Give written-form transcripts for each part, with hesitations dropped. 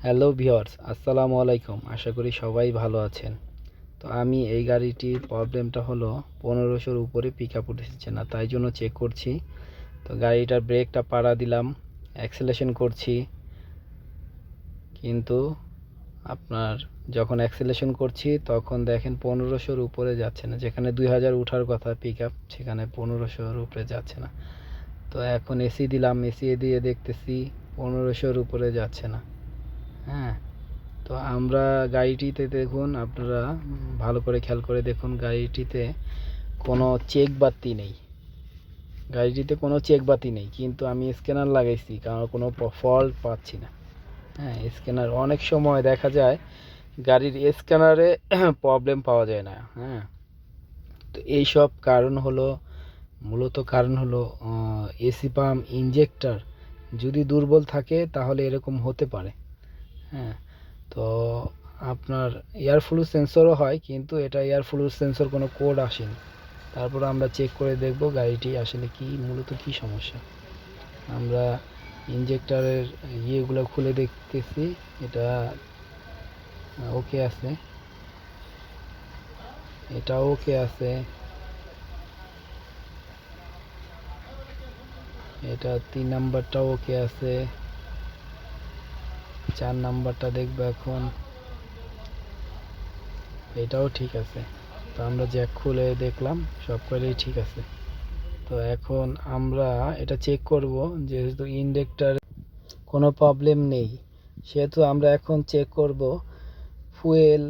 Hello viewers, আসসালামু আলাইকুম। আশা করি সবাই ভালো আছেন। তো আমি এই গাড়িটির প্রবলেমটা হলো 1500-র উপরে পিক আপ উঠেছে না, তাই জন্য চেক করছি। তো গাড়িটার ব্রেকটা পাড়া দিলাম, অ্যাক্সেলেরেশন করছি, কিন্তু আপনার যখন অ্যাক্সেলেরেশন করছি তখন দেখেন 1500-র উপরে যাচ্ছে না। যেখানে 2000 ওঠার কথা পিক আপ, সেখানে 1500-র উপরে যাচ্ছে না। তো এখন এসি দিলাম, এসি দিয়ে দেখতেছি 1500-র উপরে যাচ্ছে না। হ্যাঁ, তো আমরা গাড়িটিতে দেখুন, আপনারা ভালো করে খেয়াল করে দেখুন, গাড়িটিতে কোনো চেক বাতি নেই। কিন্তু আমি স্ক্যানার লাগাইছি, কারণ কোনো ফল্ট পাচ্ছি না। হ্যাঁ, স্ক্যানার অনেক সময় দেখা যায় গাড়ির স্ক্যানারে প্রবলেম পাওয়া যায় না। হ্যাঁ, তো এইসব মূলত কারণ হলো এসি পাম্প ইনজেক্টর যদি দুর্বল থাকে তাহলে এরকম হতে পারে। হ্যাঁ, তো আপনার এয়ার ফ্লু সেন্সরও হয়, কিন্তু এটা এয়ার ফ্লু সেন্সর কোনো কোড আসেনি। তারপর আমরা চেক করে দেখব গাড়িটি আসলে মূলত কি সমস্যা। আমরা ইনজেক্টরের ইয়েগুলো খুলে দেখতেছি, এটা ওকে আছে, এটাও ওকে আছে, এটা 3 নাম্বারটাও ওকে আছে, 4 নাম্বারটা দেখব এখন, এটাও ঠিক আছে। তো আমরা জ্যাক খুলে দেখলাম, সব কয়টাই ঠিক আছে। তো এখন আমরা এটা চেক করব, যেহেতু ইনজেক্টর কোনো প্রবলেম নেই, সেহেতু আমরা এখন চেক করব ফুয়েল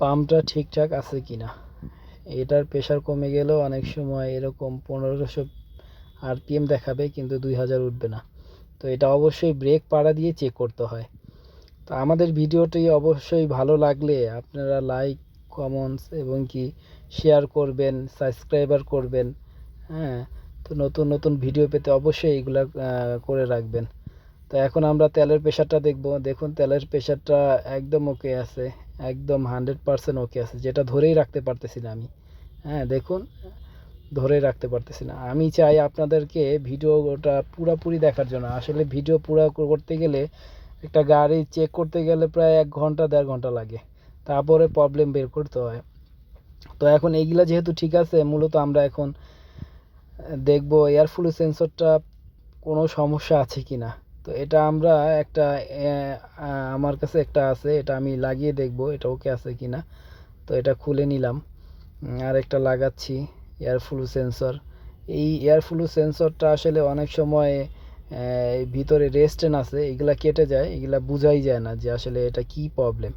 পাম্পটা ঠিকঠাক আছে কিনা। এটার প্রেশার কমে গেলেও অনেক সময় এরকম 1500 আরপিএম দেখাবে, কিন্তু 2000 উঠবে না। তো এটা অবশ্যই ব্রেক পাড়া দিয়ে চেক করতে হয়। তো আমাদের ভিডিওটি অবশ্যই ভালো লাগলে আপনারা লাইক, কমেন্টস এবং কি শেয়ার করবেন, সাবস্ক্রাইবার করবেন। হ্যাঁ, তো নতুন নতুন ভিডিও পেতে অবশ্যই এগুলা করে রাখবেন। তো এখন আমরা তেলের প্রেশারটা দেখব। দেখুন, তেলের প্রেশারটা একদম ওকে আছে, একদম 100% ওকে আছে, যেটা ধরেই রাখতে পারতেছি না আমি। হ্যাঁ, দেখুন, ধরেই রাখতে পারতেছি না। আমি চাই আপনাদেরকে ভিডিওটা পুরোপুরি দেখার জন্য। আসলে ভিডিও পুরো করতে গেলে, একটা গাড়ি চেক করতে গেলে প্রায় 1 ঘন্টা 1.5 ঘন্টা লাগে, তারপরে প্রবলেম বের করতে হয়। তো এখন এইগুলা যেহেতু ঠিক আছে, মূলত আমরা এখন দেখব এয়ার ফ্লু সেন্সরটা কোনো সমস্যা আছে কি না। তো এটা আমরা একটা আমার কাছে একটা আছে, এটা আমি লাগিয়ে দেখব এটা ওকে আছে কি না। তো এটা খুলে নিলাম, আর একটা লাগাচ্ছি এয়ার ফ্লু সেন্সর। এই এয়ার ফ্লু সেন্সরটা আসলে অনেক সময় ভিতরে রেস্টেন আছে, এগুলা কেটে যায়, এগুলা বোঝাই যায় না যে আসলে এটা কি প্রবলেম।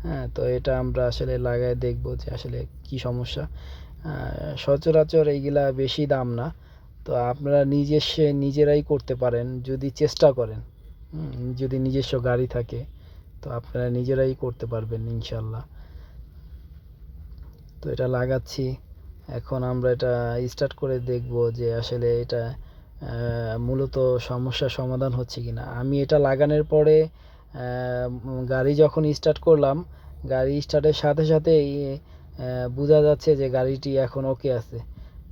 হ্যাঁ, তো এটা আমরা আসলে লাগায় দেখব যে আসলে কি সমস্যা। সচরাচর এইগুলা বেশি দাম না, তো আপনারা নিজেরাই করতে পারেন যদি চেষ্টা করেন। যদি নিজস্ব গাড়ি থাকে তো আপনারা নিজেরাই করতে পারবেন ইনশাল্লাহ। তো এটা লাগাচ্ছি, এখন আমরা এটা স্টার্ট করে দেখব যে আসলে এটা মূলত সমস্যার সমাধান হচ্ছে কিনা। আমি এটা লাগানোর পরে গাড়ি যখন স্টার্ট করলাম, গাড়ি স্টার্টের সাথে সাথেই বোঝা যাচ্ছে যে গাড়িটি এখন ওকে আছে।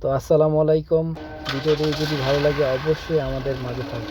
তো আসসালামু আলাইকুম। ভিডিওটি যদি ভালো লাগে অবশ্যই আমাদের মাঝে থাকবেন।